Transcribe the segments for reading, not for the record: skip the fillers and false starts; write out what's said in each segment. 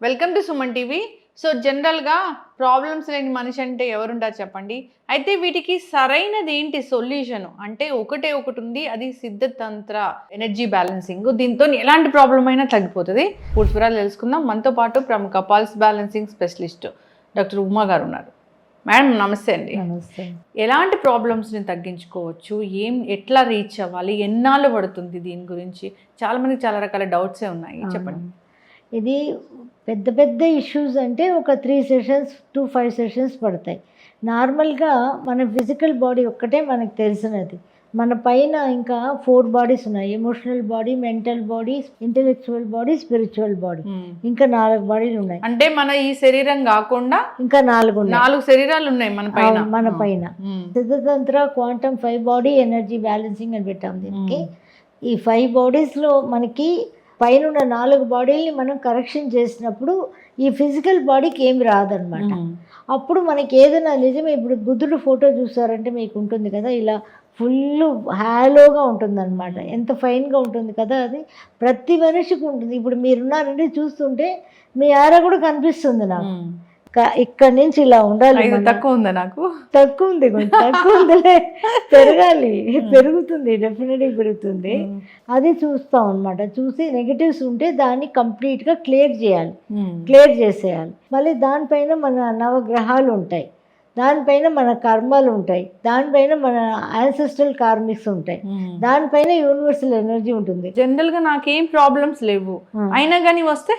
Welcome to Suman TV. So జనరల్గా problems లేని మనిషి అంటే ఎవరుంటారు చెప్పండి. అయితే వీటికి సరైనది ఏంటి సొల్యూషన్ అంటే ఒకటి ఉంది, అది సిద్ధతంత్ర ఎనర్జీ బ్యాలెన్సింగ్. దీంతో ఎలాంటి ప్రాబ్లం అయినా తగ్గిపోతుంది. పూర్తి వివరాలు తెలుసుకుందాం. మనతో పాటు ప్రముఖ pulse balancing specialist doctor Uma గారు ఉన్నారు. మేడం నమస్తే అండి. నమస్తే. ఎలాంటి ప్రాబ్లమ్స్ని తగ్గించుకోవచ్చు, ఎట్లా రీచ్ అవ్వాలి, ఎన్నాళ్ళు పడుతుంది, దీని గురించి చాలామందికి చాలా రకాల డౌట్సే ఉన్నాయి, చెప్పండి. ఇది పెద్ద పెద్ద ఇష్యూస్ అంటే ఒక 3 సెషన్స్ టు 5 సెషన్స్ పడతాయి. నార్మల్గా మన ఫిజికల్ బాడీ ఒక్కటే మనకు తెలిసినది. మన పైన ఇంకా 4 బాడీస్ ఉన్నాయి. Emotional body, mental body, intellectual body, spiritual body. ఇంకా 4 బాడీలు ఉన్నాయి. అంటే మన ఈ శరీరం కాకుండా ఇంకా 4 శరీరాలు ఉన్నాయి మన పైన. సిద్ధతంత్ర క్వాంటమ్ 5 బాడీ ఎనర్జీ బ్యాలెన్సింగ్ అని పెట్టాం దీనికి. ఈ 5 బాడీస్లో మనకి పైన 4 బాడీల్ని మనం కరెక్షన్ చేసినప్పుడు ఈ ఫిజికల్ బాడీకి ఏమి రాదనమాట. అప్పుడు మనకి ఏదైనా నిజమే, ఇప్పుడు బుద్ధుడు ఫోటో చూసారంటే మీకు ఉంటుంది కదా, ఇలా ఫుల్ హ్యాలోగా ఉంటుంది అనమాట. ఎంత ఫైన్గా ఉంటుంది కదా, అది ప్రతి మనిషికి ఉంటుంది. ఇప్పుడు మీరున్నారంటే చూస్తుంటే మీ ఆరా కూడా కనిపిస్తుంది నాకు. ఇక్కడ నుంచి ఇలా ఉండాలి. తక్కువ ఉందా? నాకు తక్కువ ఉంది, కొంచెం తక్కువ ఉందిలే, పెరగాలి. పెరుగుతుంది, డెఫినెట్గా పెరుగుతుంది. అది చూస్తాం అనమాట. చూసి నెగటివ్స్ ఉంటే దాన్ని కంప్లీట్గా క్లియర్ చేసేయాలి. మళ్ళీ దానిపైన మన నవగ్రహాలు ఉంటాయి, దానిపైన మన కర్మలు ఉంటాయి, దానిపైన మన యాన్సెస్ట్రల్ కార్మిక్స్ ఉంటాయి, దానిపైన యూనివర్సల్ ఎనర్జీ ఉంటుంది. జనరల్గా నాకేం ప్రాబ్లమ్స్ లేవు, అయినా కానీ వస్తే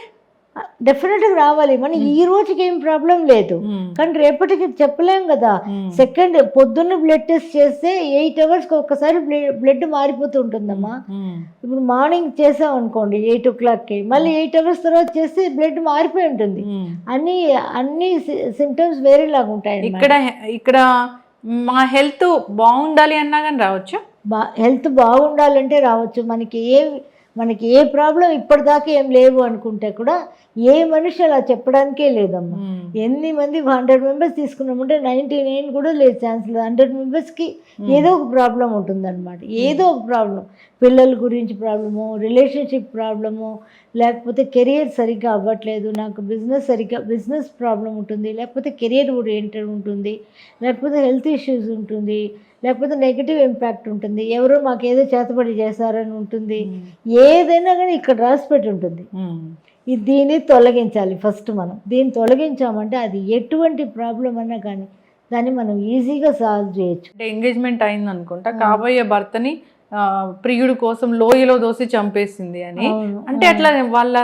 డెఫినెట్గా రావాలి. మన ఈ రోజుకి ఏం ప్రాబ్లం లేదు, కానీ రేపటికి చెప్పలేం కదా. సెకండ్ పొద్దున్న బ్లడ్ టెస్ట్ చేస్తే 8 అవర్స్కి ఒక్కసారి బ్లడ్ మారిపోతూ ఉంటుందమ్మా. ఇప్పుడు మార్నింగ్ చేసాం అనుకోండి 8 o'clockకి, మళ్ళీ 8 అవర్స్ తర్వాత చేస్తే బ్లడ్ మారిపోయి ఉంటుంది. అన్ని సిమ్టమ్స్ వేరేలాగా ఉంటాయి. ఇక్కడ మా హెల్త్ బాగుండాలి అన్నా కానీ రావచ్చు. హెల్త్ బాగుండాలంటే రావచ్చు. మనకి ఏ ప్రాబ్లం ఇప్పటిదాకా ఏం లేవు అనుకుంటే కూడా ఏ మనిషి అలా చెప్పడానికే లేదమ్మా. ఎన్ని మంది 100 మెంబర్స్ తీసుకున్నామంటే 99 కూడా లేదు ఛాన్స్ లేదు. 100 మెంబర్స్కి ఏదో ఒక ప్రాబ్లం ఉంటుందన్నమాట. ఏదో ఒక ప్రాబ్లం, పిల్లల గురించి ప్రాబ్లము, రిలేషన్షిప్ ప్రాబ్లము, లేకపోతే కెరియర్ సరిగ్గా అవ్వట్లేదు, నాకు బిజినెస్ ప్రాబ్లం ఉంటుంది, లేకపోతే కెరియర్ ఓరియంటెడ్ ఉంటుంది, లేకపోతే హెల్త్ ఇష్యూస్ ఉంటుంది, లేకపోతే నెగిటివ్ ఇంపాక్ట్ ఉంటుంది, ఎవరో మాకేదో చేతబడి చేశారని ఉంటుంది. ఏదైనా కానీ ఇక్కడ రాసిపెట్టి ఉంటుంది. దీన్ని తొలగించాలి. ఫస్ట్ మనం దీన్ని తొలగించామంటే అది ఎటువంటి ప్రాబ్లం అన్నా కానీ దాన్ని మనం ఈజీగా సాల్వ్ చేయొచ్చు. అంటే ఎంగేజ్మెంట్ అయింది అనుకుంటా, కాబోయే భర్తని ప్రియుడు కోసం లోయలో దోసి చంపేసింది అని అంటే అట్లా వాళ్ళ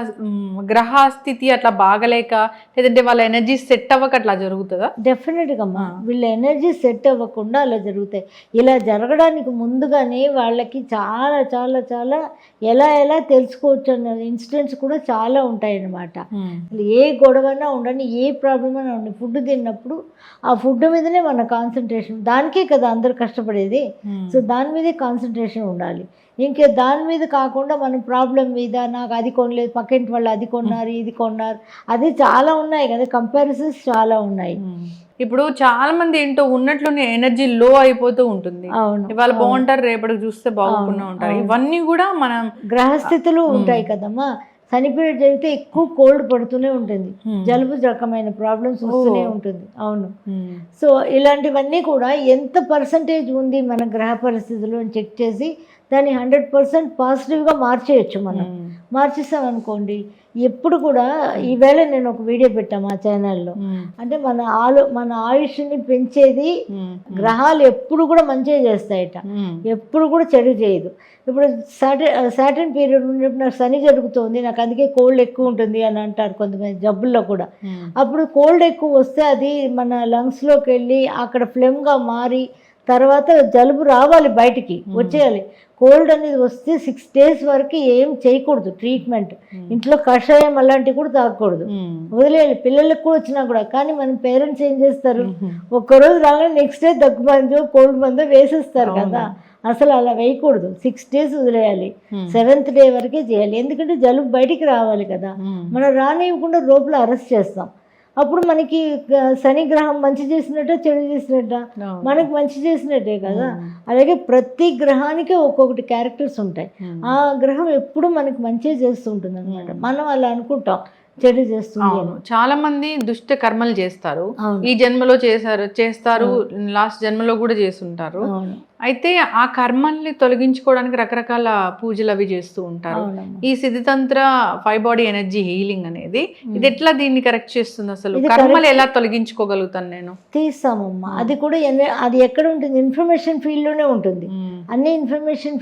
గ్రహస్థితి అట్లా బాగలేక, లేదంటే వాళ్ళ ఎనర్జీ సెట్ అవ్వక అట్లా జరుగుతుందా? డెఫినెట్గా అమ్మా, వీళ్ళ ఎనర్జీ సెట్ అవ్వకుండా అలా జరుగుతాయి. ఇలా జరగడానికి ముందుగానే వాళ్ళకి చాలా చాలా చాలా ఎలా తెలుసుకోవచ్చు అన్న ఇన్సిడెంట్స్ కూడా చాలా ఉంటాయి అన్నమాట. ఏ గొడవైనా ఉండని, ఏ ప్రాబ్లం అయినా ఉండి, ఫుడ్ తిన్నప్పుడు ఆ ఫుడ్ మీదనే మన కాన్సన్ట్రేషన్, దానికే కదా అందరు కష్టపడేది. సో దాని మీదే కాన్సన్ట్రేషన్ ఉండాలి. ఇంకే దాని మీద కాకుండా మనం ప్రాబ్లం మీద, నాకు అది కొనలేదు, పక్కింటి వాళ్ళు అది కొన్నారు, ఇది కొన్నారు, అది చాలా ఉన్నాయి కదా, కంపారిజన్స్ చాలా ఉన్నాయి. ఇప్పుడు చాలా మంది ఏంటో ఉన్నట్లునే ఎనర్జీ లో అయిపోతూ ఉంటుంది. ఇవాళ బాగుంటారు, రేపటికి చూస్తే బాగుండా ఉంటారు. ఇవన్నీ కూడా మనం గ్రహస్థితులు ఉంటాయి కదమ్మా. సని పీరియడ్ జరిగితే ఎక్కువ కోల్డ్ పడుతూనే ఉంటుంది, జలుబు రకమైన ప్రాబ్లమ్స్ వస్తూనే ఉంటుంది. అవును. సో ఇలాంటివన్నీ కూడా ఎంత పర్సంటేజ్ ఉంది మన గ్రహ పరిస్థితులు అని చెక్ చేసి దాన్ని 100% పాజిటివ్గా మార్చేయచ్చు. మనం మార్చేస్తాం అనుకోండి. ఎప్పుడు కూడా ఈవేళ నేను ఒక వీడియో పెట్టాను మా ఛానల్లో, అంటే మన ఆయుష్ని పెంచేది గ్రహాలు ఎప్పుడు కూడా మంచిగా చేస్తాయట, ఎప్పుడు కూడా చెడు చేయదు. ఇప్పుడు సాటర్న్ పీరియడ్ ఉన్నప్పుడు నాకు శని జరుగుతుంది, నాకు అందుకే కోల్డ్ ఎక్కువ ఉంటుంది అని అంటారు కొంతమంది జబ్బుల్లో కూడా. అప్పుడు కోల్డ్ ఎక్కువ వస్తే అది మన లంగ్స్లోకి వెళ్ళి అక్కడ ఫ్లెమ్గా మారి తర్వాత జలుబు రావాలి, బయటికి వచ్చేయాలి. కోల్డ్ అనేది వస్తే 6 days వరకు ఏం చేయకూడదు ట్రీట్మెంట్. ఇంట్లో కషాయం అలాంటివి కూడా తాగకూడదు, వదిలేయాలి. పిల్లలకు కూడా వచ్చినా కూడా. కానీ మన పేరెంట్స్ ఏం చేస్తారు, ఒక్కరోజు రాగానే నెక్స్ట్ డే దగ్గు మందో కోల్డ్ మందో వేసేస్తారు కదా. అసలు అలా వేయకూడదు. 6 days వదిలేయాలి, 7th day వరకే చేయాలి. ఎందుకంటే జలుబు బయటికి రావాలి కదా. మనం రానివ్వకుండా లోపల అరెస్ట్ చేస్తాం. అప్పుడు మనకి శని గ్రహం మంచి చేసినట్ట చెడు చేసినట్ట, మనకి మంచి చేసినట్టే కదా. అలాగే ప్రతి గ్రహానికి ఒక్కొక్కటి క్యారెక్టర్స్ ఉంటాయి. ఆ గ్రహం ఎప్పుడు మనకి మంచి చేస్తుంటుంది అనమాట. మనం అలా అనుకుంటాం, చెడు చేస్తుంది అని. అవును, చాలా మంది దుష్ట కర్మలు చేస్తారు. అవును. ఈ జన్మలో చేస్తారు, లాస్ట్ జన్మలో కూడా చేస్తుంటారు. అవును. అయితే ఆ కర్మల్ని తొలగించుకోవడానికి రకరకాల పూజలు అవి చేస్తూ ఉంటారు. అవునమ్మా. ఈ సిద్ధితంత్ర 5 బాడీ ఎనర్జీ హీలింగ్ అనేది ఇది ఎట్లా దీన్ని కరెక్ట్ చేస్తుంది? అసలు ఇది కర్మలు ఎలా తొలగించుకోగలుగుతాను నేను? తీస్తామమ్మా. అది కూడా అది ఎక్కడ ఉంటుంది? ఇన్ఫర్మేషన్ ఫీల్డ్లోనే ఉంటుంది. అన్ని ఇన్ఫర్మేషన్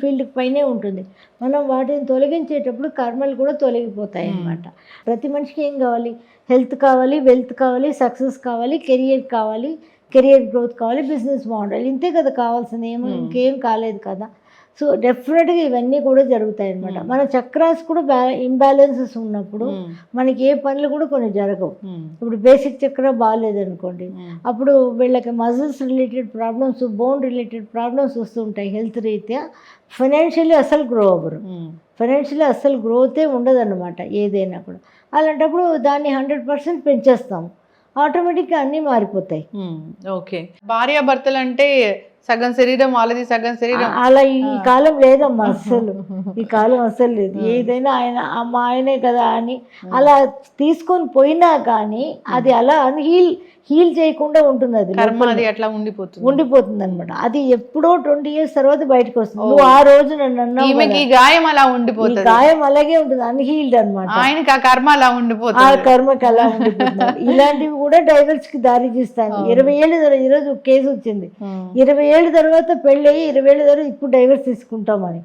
ఫీల్డ్ పైనే ఉంటుంది. మనం వాటిని తొలగించేటప్పుడు కర్మలు కూడా తొలగిపోతాయి అన్నమాట. ప్రతి మనిషికి ఏం కావాలి? హెల్త్ కావాలి, వెల్త్ కావాలి, సక్సెస్ కావాలి, కెరియర్ గ్రోత్ కావాలి, బిజినెస్ బాగుండాలి. ఇంతే కదా కావాల్సింది, ఇంకేం కాలేదు కదా. సో డెఫినెట్గా ఇవన్నీ కూడా జరుగుతాయి అన్నమాట. మన చక్రాస్ కూడా ఇంబ్యాలెన్సెస్ ఉన్నప్పుడు మనకి ఏ పనులు కూడా కొన్ని జరగవు. ఇప్పుడు బేసిక్ చక్ర బాగాలేదనుకోండి, అప్పుడు వీళ్ళకి muscles related problems, bone related problems వస్తుంటాయి. హెల్త్ రీత్యా ఫైనాన్షియల్లీ అసలు గ్రో అవ్వరు. ఫైనాన్షియల్లీ అస్సలు గ్రోతే ఉండదన్నమాట ఏదైనా కూడా. అలాంటప్పుడు దాన్ని 100% పెంచేస్తాం, ఆటోమేటిక్గా అన్నీ మారిపోతాయి. ఓకే, భార్యాభర్తలు అంటే సగం శరీరం వాళ్ళది, సగం శరీరం అలా ఈ కాలం లేదమ్మా, అస్సలు ఈ కాలం అస్సలు లేదు. ఏదైనా మా ఆయనే కదా అని అలా తీసుకొని పోయినా కానీ అది అలా హీల్ చేయకుండా ఉంటుంది. అది అది అట్లా ఉండిపోతుంది అనమాట. అది ఎప్పుడో 20 years తర్వాత బయటకు వస్తుంది. నువ్వు ఆ రోజు నన్ను అన్నావు, గాయం అలా ఉండిపోతుంది, గాయం అలాగే ఉంటుంది, అన్హీల్డ్ అనమాట. ఆయనకి ఆ కర్మ అలా ఉండిపోతుంది, ఆ కర్మకి అలా ఉండిపోతుంది. ఇలాంటివి కూడా డైవర్స్ కి దారి తీస్తాను. 20 ఏళ్ళ తర్వాత ఈరోజు కేసు వచ్చింది, 20 ఏళ్ళ తర్వాత పెళ్ళి 20 ఏళ్ళ తర్వాత ఇప్పుడు డైవర్స్ తీసుకుంటామని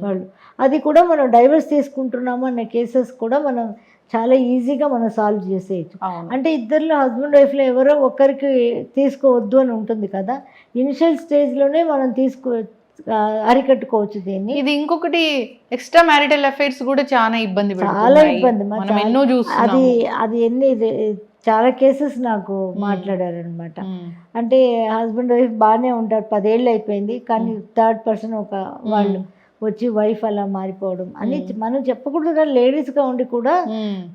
వాళ్ళు. అది కూడా మనం డైవర్స్ తీసుకుంటున్నాము అనే కేసెస్ కూడా మనం చాలా ఈజీగా మనం సాల్వ్ చేసేయచ్చు. అంటే ఇద్దరిలో హస్బెండ్ వైఫ్లో ఎవరో ఒకరికి తీసుకోవద్దు అని ఉంటుంది కదా, ఇనిషియల్ స్టేజ్లోనే మనం అరికట్టుకోవచ్చు దీన్ని. ఇది ఇంకొకటి ఎక్స్ట్రా మ్యారిటల్ అఫైర్స్ కూడా చాలా ఇబ్బంది, చాలా ఇబ్బంది. అది చాలా కేసెస్ నాకు మాట్లాడారనమాట. అంటే హస్బెండ్ వైఫ్ బాగానే ఉంటారు, 10 ఏళ్ళు అయిపోయింది, కానీ థర్డ్ పర్సన్ వాళ్ళు వచ్చి వైఫ్ అలా మారిపోవడం అని మనం చెప్పకూడదు కదా, లేడీస్గా ఉండి కూడా.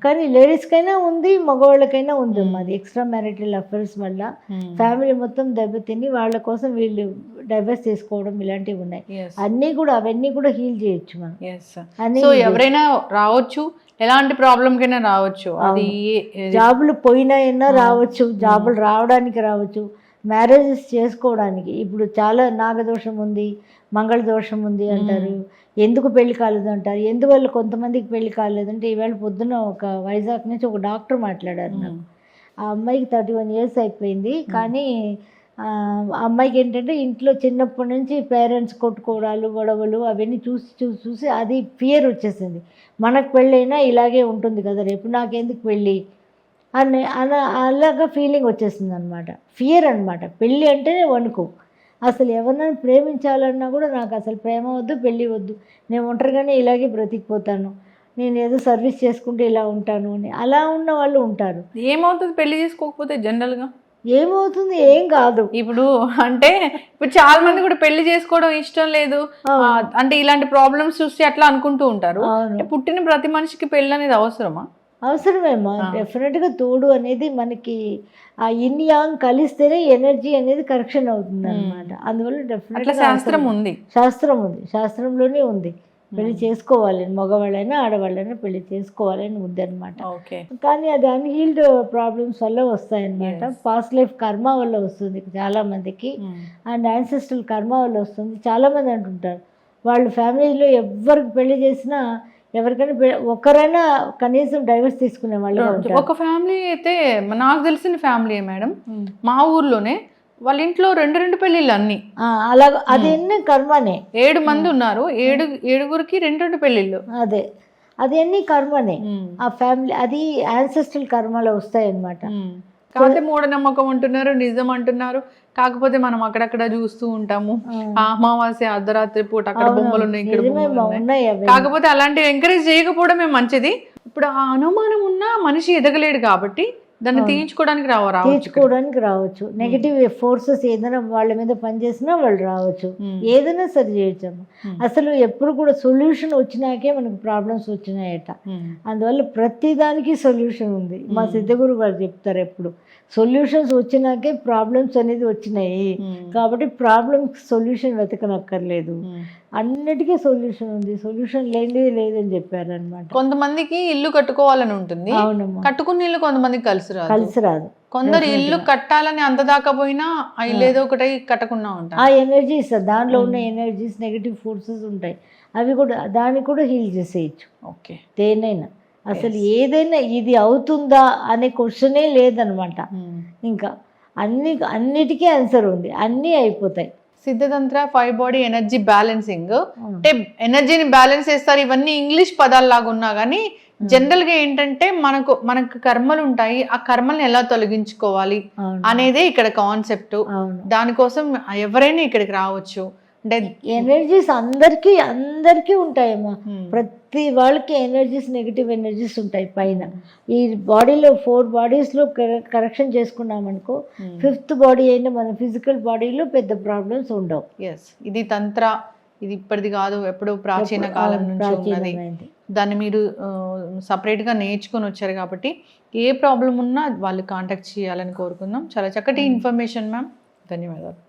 కానీ లేడీస్కైనా ఉంది, మగవాళ్ళకైనా ఉంది. అది ఎక్స్ట్రా మ్యారిటల్ అఫైర్స్ వల్ల ఫ్యామిలీ మొత్తం దెబ్బతిని వాళ్ళ కోసం వీళ్ళు డైవర్స్ తీసుకోవడం ఇలాంటివి ఉన్నాయి. అవన్నీ కూడా హీల్ చేయొచ్చు మనం. ఎవరైనా రావచ్చు, ఎలాంటి ప్రాబ్లం కైనా రావచ్చు. అది జాబులు పోయినా రావచ్చు, జాబులు రావడానికి రావచ్చు, మ్యారేజెస్ చేసుకోవడానికి. ఇప్పుడు చాలా నాగదోషం ఉంది, మంగళ దోషం ఉంది అంటారు. ఎందుకు పెళ్లి కాలేదు అంటారు. ఎందువల్ల కొంతమందికి పెళ్లి కాలేదంటే, ఈవేళ పొద్దున్న ఒక వైజాగ్ నుంచి ఒక డాక్టర్ మాట్లాడారు నాకు. ఆ అమ్మాయికి 31 years అయిపోయింది, కానీ ఆ అమ్మాయికి ఏంటంటే ఇంట్లో చిన్నప్పటి నుంచి పేరెంట్స్ కొట్టుకోవడాలు, గొడవలు అవన్నీ చూసి అది ఫియర్ వచ్చేసింది. మనకు పెళ్ళైనా ఇలాగే ఉంటుంది కదా, రేపు నాకెందుకు పెళ్ళి అలాగా ఫీలింగ్ వచ్చేసింది అనమాట. ఫియర్ అనమాట. పెళ్ళి అంటేనే వణుకు. అసలు ఎవరినైనా ప్రేమించాలన్నా కూడా నాకు అసలు ప్రేమ వద్దు, పెళ్ళి వద్దు, నేను ఒంటరిగానే ఇలాగే బ్రతికిపోతాను, నేను ఏదో సర్వీస్ చేసుకుంటే ఇలా ఉంటాను అని అలా ఉన్న వాళ్ళు ఉంటారు. ఏమవుతుంది పెళ్లి చేసుకోకపోతే? జనరల్గా ఏమవుతుంది? ఏం కాదు. ఇప్పుడు చాలా మంది కూడా పెళ్లి చేసుకోవడం ఇష్టం లేదు అంటే ఇలాంటి ప్రాబ్లమ్స్ చూసి అట్లా అనుకుంటూ ఉంటారు. పుట్టిన ప్రతి మనిషికి పెళ్ళి అనేది అవసరమా? అవసరమేమో. డెఫినెట్గా తోడు అనేది మనకి ఆ ఇన్ యాంగ్ కలిస్తేనే ఎనర్జీ అనేది కరెక్షన్ అవుతుంది అనమాట. అందువల్ల డెఫినెట్గా శాస్త్రం ఉంది, శాస్త్రంలోనే ఉంది. పెళ్లి చేసుకోవాలని, మగవాళ్ళైనా ఆడవాళ్ళైనా పెళ్లి చేసుకోవాలని ఉంది అనమాట. కానీ అది అన్హీల్డ్ ప్రాబ్లమ్స్ వల్ల వస్తాయన్నమాట. పాస్ట్ లైఫ్ కర్మ వల్ల వస్తుంది చాలా మందికి, అండ్ యాన్సెస్ట్రల్ కర్మ వల్ల వస్తుంది. చాలామంది అంటుంటారు వాళ్ళ ఫ్యామిలీలో ఎవరికి పెళ్లి చేసినా, ఎవరికైనా ఒకరైనా కనీసం డైవర్స్ తీసుకునే వాళ్ళు. ఒక ఫ్యామిలీ అయితే నాకు తెలిసిన ఫ్యామిలీ మేడం, మా ఊర్లోనే వాళ్ళ ఇంట్లో 2 పెళ్ళిళ్ళు అన్ని అలా. అది ఎన్ని కర్మనే. 7 మంది ఉన్నారు, 7గురికి 2 పెళ్ళిళ్ళు. అది ఎన్ని కర్మనే ఆ ఫ్యామిలీ. అది యాన్సెస్ట్రల్ కర్మలో వస్తాయి అన్నమాట. కాకపోతే మూఢనమ్మకం అంటున్నారు, నిజం అంటున్నారు. కాకపోతే మనం అక్కడక్కడ చూస్తూ ఉంటాము, అమావాస్య అర్ధరాత్రి పూట అక్కడ బొమ్మలు ఉన్నాయి, ఇక్కడ బొమ్మలు ఉన్నాయి. కాకపోతే అలాంటివి ఎంకరేజ్ చేయకపోవడమే మంచిది. ఇప్పుడు ఆ అనుమానం ఉన్నా మనిషి ఎదగలేడు కాబట్టి దాన్ని తీయించుకోవడానికి రావచ్చు. నెగిటివ్ ఫోర్సెస్ ఏదైనా వాళ్ళ మీద పనిచేసినా వాళ్ళు రావచ్చు, ఏదైనా సరి చేయొచ్చు. అసలు ఎప్పుడు కూడా సొల్యూషన్ వచ్చినాకే మనకు ప్రాబ్లమ్స్ వచ్చినాయట. అందువల్ల ప్రతి దానికి సొల్యూషన్ ఉంది. మా సిద్ధగురు గారు చెప్తారు ఎప్పుడు, సొల్యూషన్స్ వచ్చినాకే ప్రాబ్లమ్స్ అనేది వచ్చినాయి, కాబట్టి ప్రాబ్లమ్స్ సొల్యూషన్ వెతకనక్కర్లేదు. అన్నిటికీ సొల్యూషన్ ఉంది, సొల్యూషన్ లేనిది లేదని చెప్పారనమాట. కొంతమందికి ఇల్లు కట్టుకోవాలని ఉంటుంది, అవునమ్మా, కట్టుకున్న ఇల్లు కొంతమందికి కలిసి రాదు. కొందరు ఇల్లు కట్టాలని అంత దాకా పోయినా ఆ ఇల్లు ఏదో ఒకటి కట్టకుండా ఉంటారు. ఆ ఎనర్జీస్, దానిలో ఉన్న ఎనర్జీస్, నెగిటివ్ ఫోర్సెస్ ఉంటాయి, అవి కూడా దాన్ని కూడా హీల్ చేసేయచ్చు. ఓకే, దేనైనా అసలు ఏదైనా ఇది అవుతుందా అనే క్వశ్చనే లేదనమాట. ఇంకా అన్నిటికీ ఆన్సర్ ఉంది, అన్నీ అయిపోతాయి. సిద్ధతంత్ర 5 బాడీ ఎనర్జీ బ్యాలెన్సింగ్ అంటే ఎనర్జీని బ్యాలెన్స్ చేస్తారు. ఇవన్నీ ఇంగ్లీష్ పదాలు లాగా ఉన్నా కానీ జనరల్ గా ఏంటంటే మనకు కర్మలు ఉంటాయి, ఆ కర్మల్ని ఎలా తొలగించుకోవాలి అనేదే ఇక్కడ కాన్సెప్ట్. దానికోసం ఎవరైనా ఇక్కడికి రావచ్చు. అంటే ఎనర్జీస్ అందరికీ ఉంటాయమ్మా. ప్రతి వాళ్ళకి ఎనర్జీస్, నెగిటివ్ ఎనర్జీస్ ఉంటాయి పైన. ఈ బాడీలో 4 బాడీస్లో కరెక్షన్ చేసుకున్నామనుకో, 5th బాడీ అయిన మన ఫిజికల్ బాడీలో పెద్ద ప్రాబ్లమ్స్ ఉండవు. ఇది తంత్ర, ఇది ఇప్పటిది కాదు, ఎప్పుడో ప్రాచీన కాలం నుంచి ఉన్నది. దాన్ని మీరు సపరేట్గా నేర్చుకొని వచ్చారు కాబట్టి ఏ ప్రాబ్లం ఉన్నా వాళ్ళు కాంటాక్ట్ చేయాలని కోరుకుందాం. చాలా చక్కటి ఇన్ఫర్మేషన్ మ్యామ్, ధన్యవాదాలు.